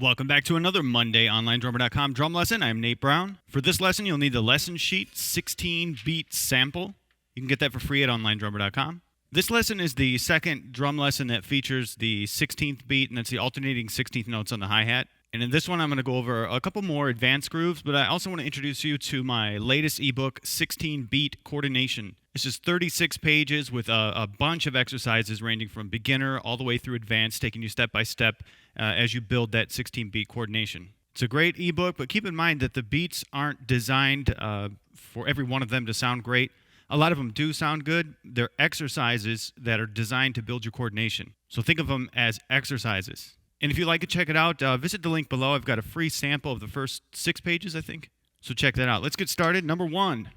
Welcome back to another Monday OnlineDrummer.com drum lesson. I'm Nate Brown. For this lesson, you'll need the lesson sheet 16-beat sample. You can get that for free at OnlineDrummer.com. This lesson is the second drum lesson that features the 16th beat, and that's the alternating 16th notes on the hi-hat. And in this one, I'm going to go over a couple more advanced grooves, but I also want to introduce you to my latest ebook, 16-Beat Coordination. This is 36 pages with a bunch of exercises ranging from beginner all the way through advanced, taking you step by step as you build that 16-beat coordination. It's a great ebook, but keep in mind that the beats aren't designed for every one of them to sound great. A lot of them do sound good. They're exercises that are designed to build your coordination. So think of them as exercises. And if you'd like to check it out, visit the link below. I've got a free sample of the first 6 pages, I think. So check that out. Let's get started. Number 1.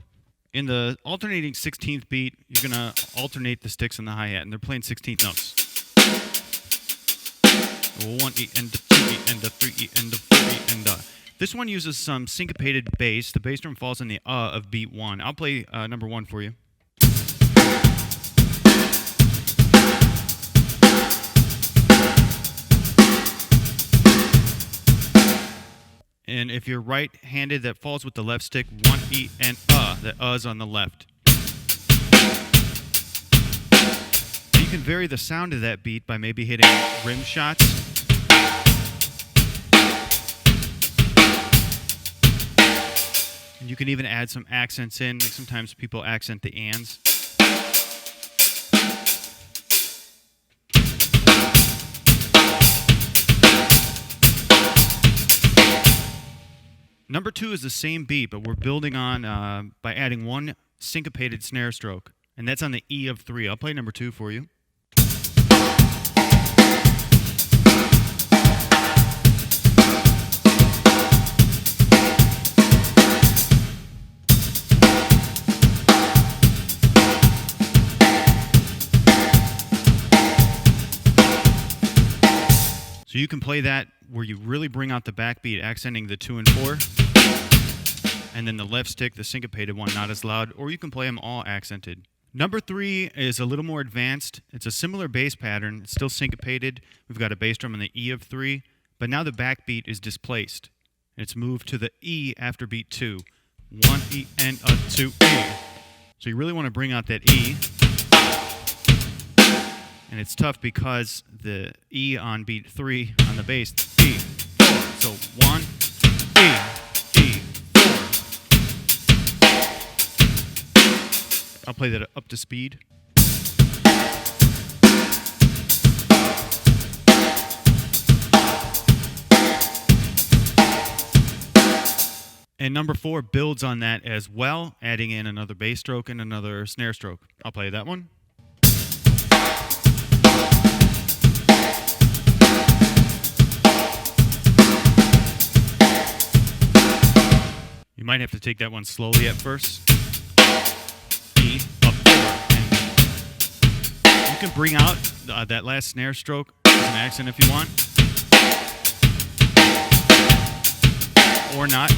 In the alternating 16th beat, you're going to alternate the sticks and the hi-hat, and they're playing 16th notes. 1 E and a 2 E and a 3 E and a 4 E and a. This one uses some syncopated bass. The bass drum falls in the of beat 1. I'll play number 1 for you. And if you're right-handed, that falls with the left stick, 1 E and the is on the left. You can vary the sound of that beat by maybe hitting rim shots. And you can even add some accents in. Like sometimes people accent the ands. Number 2 is the same beat, but we're building on by adding one syncopated snare stroke, and that's on the E of 3. I'll play number 2 for you. So you can play that where you really bring out the backbeat, accenting the 2 and 4. And then the left stick, the syncopated one, not as loud, or you can play them all accented. Number 3 is a little more advanced. It's a similar bass pattern. It's still syncopated. We've got a bass drum on the E of 3, but now the backbeat is displaced. It's moved to the E after beat 2. 1 E and a 2 E. So you really want to bring out that E. And it's tough because the E on beat 3 on the bass, E, 4. So 1, E, E, 4. I'll play that up to speed. And number 4 builds on that as well, adding in another bass stroke and another snare stroke. I'll play that one. You might have to take that one slowly at first. E up 4. And you can bring out that last snare stroke as an accent if you want. Or not.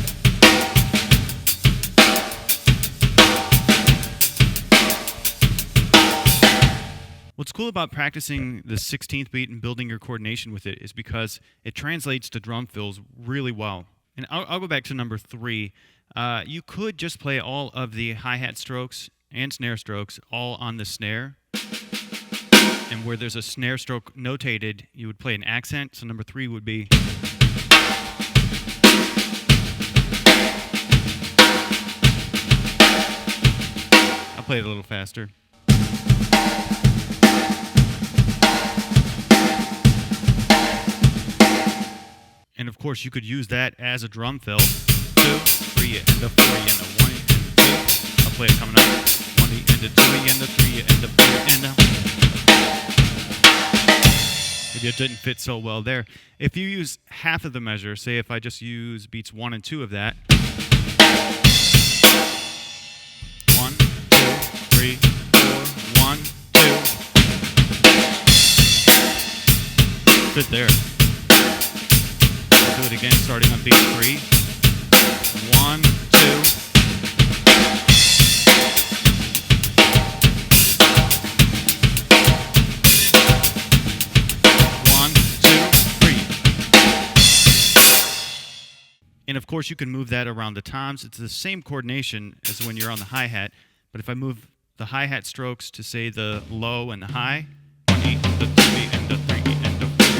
What's cool about practicing the 16th beat and building your coordination with it is because it translates to drum fills really well. And I'll go back to number 3. You could just play all of the hi-hat strokes and snare strokes all on the snare. And where there's a snare stroke notated, you would play an accent. So number 3 would be... I'll play it a little faster. And of course, you could use that as a drum fill. 2, 3 and a 4 and a 1 and a 2. I'll play it coming up. 1 and a 2 and a 3 and a 4 and a. Maybe it didn't fit so well there. If you use half of the measure, say if I just use beats 1 and 2 of that. 1, 2, 3, 4, 1, 2. Fit there. Do it again, starting on beat 3. 1, 2. 1, 2, 3. of course, you can move that around the toms. It's the same coordination as when you're on the hi-hat, but if I move the hi-hat strokes to, say, the low and the high, 1 8 and the 3 and the 3 and the 3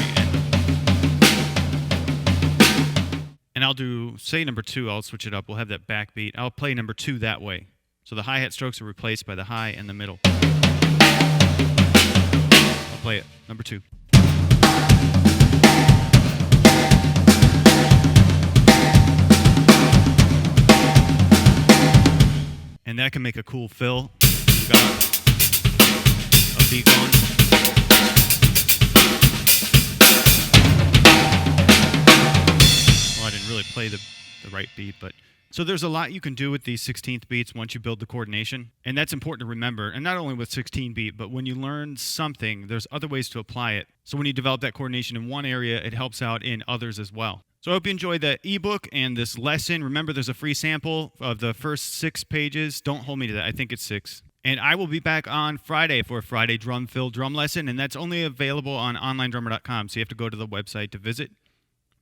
and I'll do, say, number 2. I'll switch it up. We'll have that backbeat. I'll play number 2 that way. So the hi-hat strokes are replaced by the high and the middle. I'll play it. Number 2. And that can make a cool fill. We've got a beat going. Well, I didn't really play the right beat, but... So there's a lot you can do with these 16th beats once you build the coordination. And that's important to remember. And not only with 16 beat, but when you learn something, there's other ways to apply it. So when you develop that coordination in one area, it helps out in others as well. So I hope you enjoyed the ebook and this lesson. Remember, there's a free sample of the first 6 pages. Don't hold me to that. I think it's 6. And I will be back on Friday for a Friday drum fill drum lesson. And that's only available on onlinedrummer.com. So you have to go to the website to visit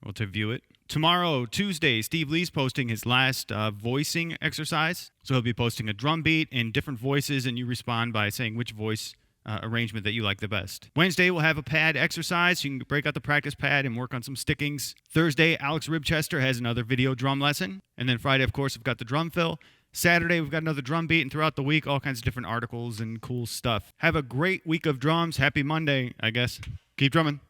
or to view it. Tomorrow, Tuesday, Steve Lee's posting his last voicing exercise. So he'll be posting a drum beat in different voices, and you respond by saying which voice arrangement that you like the best. Wednesday, we'll have a pad exercise. You can break out the practice pad and work on some stickings. Thursday, Alex Ribchester has another video drum lesson. And then Friday, of course, we've got the drum fill. Saturday, we've got another drum beat, and throughout the week, all kinds of different articles and cool stuff. Have a great week of drums. Happy Monday, I guess. Keep drumming.